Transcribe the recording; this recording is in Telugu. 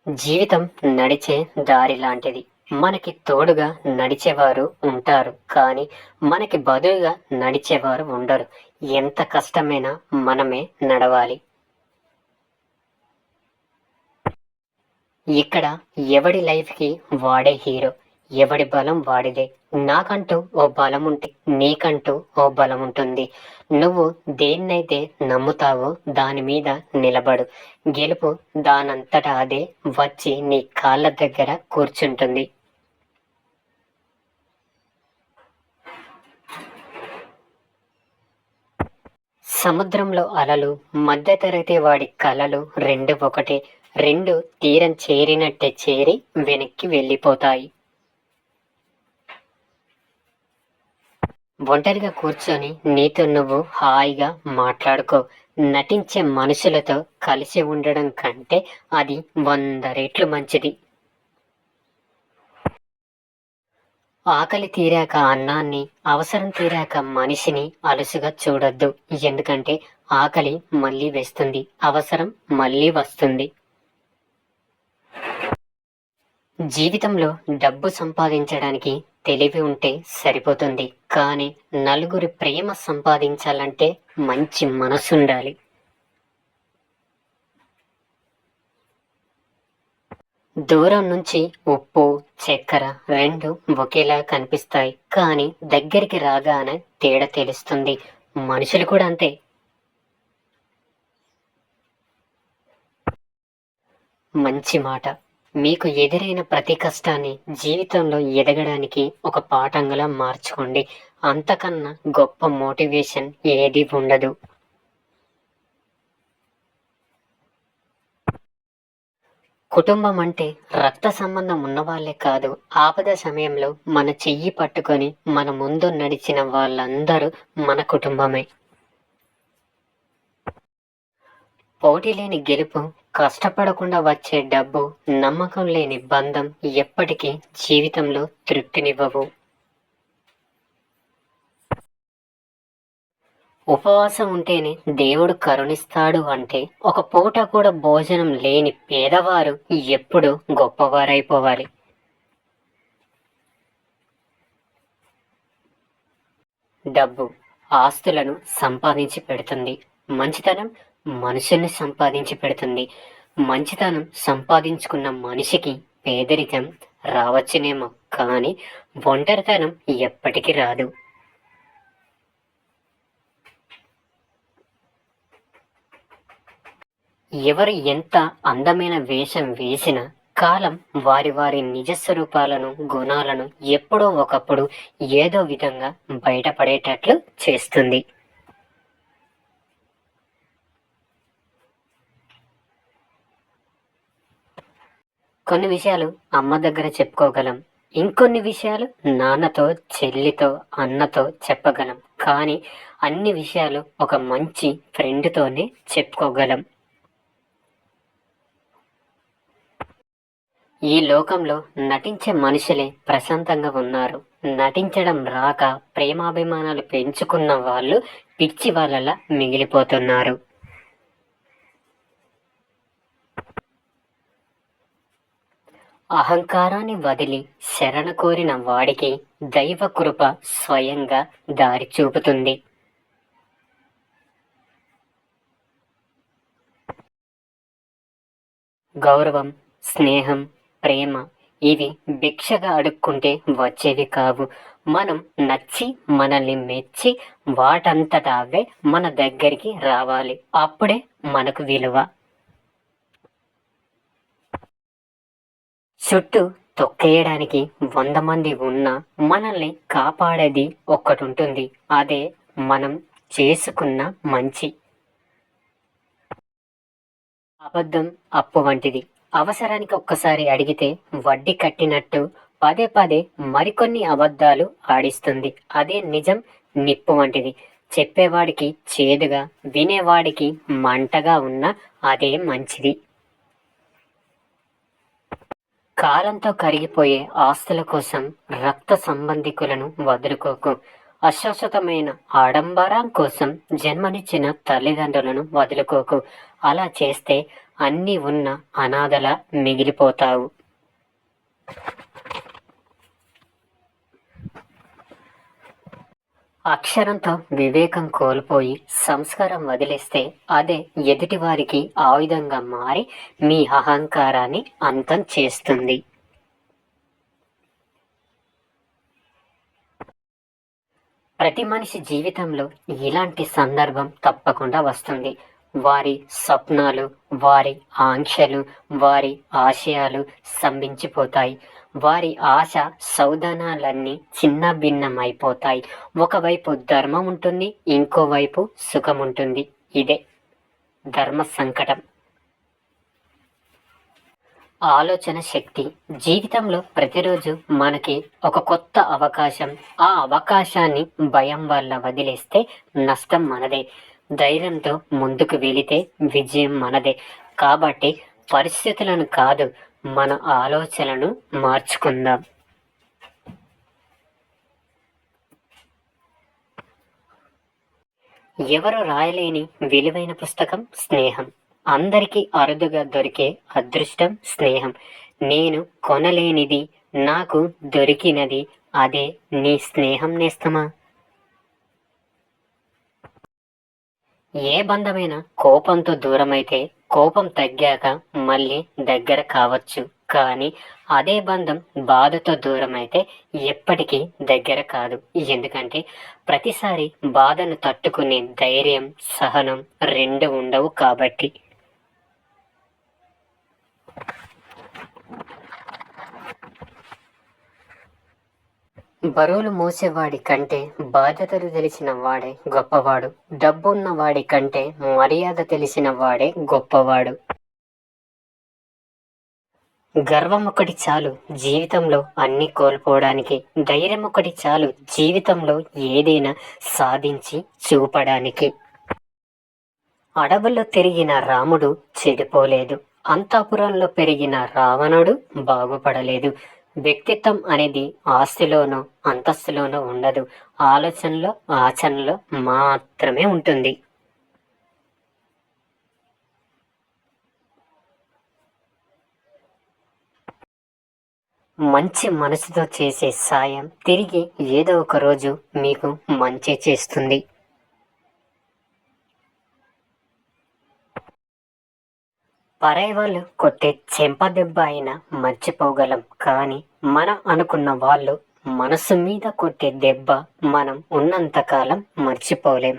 జీవితం నడిచే దారి లాంటిది. మనకి తోడుగా నడిచేవారు ఉంటారు. కానీ మనకి బదులుగా నడిచేవారు ఉండరు. ఎంత కష్టమైనా మనమే నడవాలి. ఇక్కడ ఎవడి లైఫ్‌కి వాడే హీరో. ఎవడి బలం వాడిదే. నాకంటూ ఓ బలముంటే నీకంటూ ఓ బలముంటుంది. నువ్వు దేన్నైతే నమ్ముతావో దాని మీద నిలబడు. గెలుపు దానంతట అదే వచ్చి నీ కాళ్ళ దగ్గర కూర్చుంటుంది. సముద్రంలో అలలు, మధ్యతరగతి వాడి కలలు రెండు ఒకటే. రెండు తీరం చేరినట్టే చేరి వెనక్కి వెళ్ళిపోతాయి. ఒంటరిగా కూర్చొని నీతో నువ్వు హాయిగా మాట్లాడుకో. నటించే మనుషులతో కలిసి ఉండడం కంటే అది 100 రెట్లు మంచిది. ఆకలి తీరాక అన్నాన్ని, అవసరం తీరాక మనిషిని అలుసుగా చూడొద్దు. ఎందుకంటే ఆకలి మళ్ళీ వేస్తుంది, అవసరం మళ్ళీ వస్తుంది. జీవితంలో డబ్బు సంపాదించడానికి తెలివి ఉంటే సరిపోతుంది. కానీ నలుగురి ప్రేమ సంపాదించాలంటే మంచి మనసుండాలి. దూరం నుంచి ఉప్పు, చక్కెర రెండు ఒకేలా కనిపిస్తాయి. కానీ దగ్గరికి రాగానే తేడా తెలుస్తుంది. మనుషులు కూడా అంతే. మంచి మాట. మీకు ఎదురైన ప్రతి కష్టాన్ని జీవితంలో ఎదగడానికి ఒక పాఠంగా మార్చుకోండి. అంతకన్నా గొప్ప మోటివేషన్ ఏది ఉండదు. కుటుంబం అంటే రక్త సంబంధం ఉన్నవాళ్లే కాదు, ఆపద సమయంలో మన చెయ్యి పట్టుకొని మన ముందు నడిచిన వాళ్ళందరూ మన కుటుంబమే. పోటీ లేని గెలుపు, కష్టపడకుండా వచ్చే డబ్బు, నమ్మకం లేని బంధం ఎప్పటికీ జీవితంలో తృప్తినివ్వవు. ఉపవాసం ఉంటేనే దేవుడు కరుణిస్తాడు అంటే ఒక పూట కూడా భోజనం లేని పేదవారు ఎప్పుడు గొప్పవారైపోవాలి. డబ్బు ఆస్తులను సంపాదించి పెడుతుంది. మంచితనం మనుషుల్ని సంపాదించి పెడుతుంది. మంచితనం సంపాదించుకున్న మనిషికి పేదరికం రావచ్చునేమో, కానీ ఒంటరితనం ఎప్పటికీ రాదు. ఎవరు ఎంత అందమైన వేషం వేసినా కాలం వారి వారి నిజస్వరూపాలను, గుణాలను ఎప్పుడో ఒకప్పుడు ఏదో విధంగా బయటపడేటట్లు చేస్తుంది. కొన్ని విషయాలు అమ్మ దగ్గర చెప్పుకోగలం. ఇంకొన్ని విషయాలు నాన్నతో, చెల్లితో, అన్నతో చెప్పగలం. కానీ అన్ని విషయాలు ఒక మంచి ఫ్రెండ్తోనే చెప్పుకోగలం. ఈ లోకంలో నటించే మనుషులే ప్రశాంతంగా ఉన్నారు. నటించడం రాక ప్రేమాభిమానాలు పెంచుకున్న వాళ్ళు పిచ్చి వాళ్ళలా మిగిలిపోతున్నారు. అహంకారాన్ని వదిలి శరణ కోరిన వాడికి దైవ కృప స్వయంగా దారి చూపుతుంది. గౌరవం, స్నేహం, ప్రేమ ఇవి భిక్షగా అడుక్కుంటే వచ్చేవి కావు. మనం నచ్చి, మనల్ని మెచ్చి వాటంతట అవే మన దగ్గరికి రావాలి. అప్పుడే మనకు విలువ. చుట్టూ తొక్కేయడానికి 100 మంది ఉన్నా మనల్ని కాపాడేది ఒక్కటుంటుంది. అదే మనం చేసుకున్న మంచి. అబద్ధం అప్పు వంటిది. అవసరానికి ఒక్కసారి అడిగితే వడ్డీ కట్టినట్టు పదే పదే మరికొన్ని అబద్ధాలు ఆడిస్తుంది. అదే నిజం నిప్పు వంటిది. చెప్పేవాడికి చేదుగా, వినేవాడికి మంటగా ఉన్న అదే మంచిది. కాలంతో కరిగిపోయే ఆస్తుల కోసం రక్త సంబంధికులను వదులుకోకు. అశాశ్వతమైన ఆడంబరం కోసం జన్మనిచ్చిన తల్లిదండ్రులను వదులుకోకు. అలా చేస్తే అన్నీ ఉన్న అనాథలా మిగిలిపోతావు. అక్షరంతో వివేకం కోల్పోయి సంస్కారం వదిలేస్తే అదే ఎదుటివారికి ఆయుధంగా మారి మీ అహంకారాన్ని అంతం చేస్తుంది. ప్రతి మనిషి జీవితంలో ఇలాంటి సందర్భం తప్పకుండా వస్తుంది. వారి స్వప్నాలు, వారి ఆంక్షలు, వారి ఆశయాలు స్తంభించిపోతాయి. వారి ఆశ సౌధానాలన్నీ చిన్న భిన్నమైపోతాయి. ఒకవైపు ధర్మం ఉంటుంది, ఇంకోవైపు సుఖం ఉంటుంది. ఇదే ధర్మ సంకటం. ఆలోచన శక్తి. జీవితంలో ప్రతిరోజు మనకి ఒక కొత్త అవకాశం. ఆ అవకాశాన్ని భయం వల్ల వదిలేస్తే నష్టం మనదే. ధైర్యంతో ముందుకు వెళితే విజయం మనదే. కాబట్టి పరిస్థితులను కాదు, మన ఆలోచనలను మార్చుకుందాం. ఎవరు రాయలేని విలువైన పుస్తకం స్నేహం. అందరికీ అరుదుగా దొరికే అదృష్టం స్నేహం. నేను కొనలేనిది, నాకు దొరికినది, అదే నీ స్నేహం నేస్తమా. ఏ బంధమైనా కోపంతో దూరమైతే కోపం తగ్గాక మళ్ళీ దగ్గర కావచ్చు. కానీ అదే బంధం బాధతో దూరమైతే ఎప్పటికీ దగ్గర కాదు. ఎందుకంటే ప్రతిసారి బాధను తట్టుకునే ధైర్యం, సహనం రెండు ఉండవు కాబట్టి. బరువులు మోసేవాడి కంటే బాధ్యతలు తెలిసిన వాడే గొప్పవాడు. డబ్బున్న వాడి కంటే మర్యాద తెలిసిన వాడే గొప్పవాడు. గర్వం ఒకటి చాలు జీవితంలో అన్ని కోల్పోవడానికి. ధైర్యం ఒకటి చాలు జీవితంలో ఏదైనా సాధించి చూపడానికి. అడవుల్లో తిరిగిన రాముడు చెడిపోలేదు. అంతఃపురంలో పెరిగిన రావణుడు బాగుపడలేదు. వ్యక్తిత్వం అనేది ఆస్తిలోనో అంతస్తులోనో ఉండదు, ఆలోచనలో ఆచరణలో మాత్రమే ఉంటుంది. మంచి మనసుతో చేసే సాయం తిరిగి ఏదో ఒక రోజు మీకు మంచి చేస్తుంది. పరాయి వాళ్ళు కొట్టే చెంపదెబ్బ అయినా మర్చిపోగలం, కానీ మనం అనుకున్న వాళ్ళు మనసు మీద కొట్టే దెబ్బ మనం ఉన్నంతకాలం మర్చిపోలేం.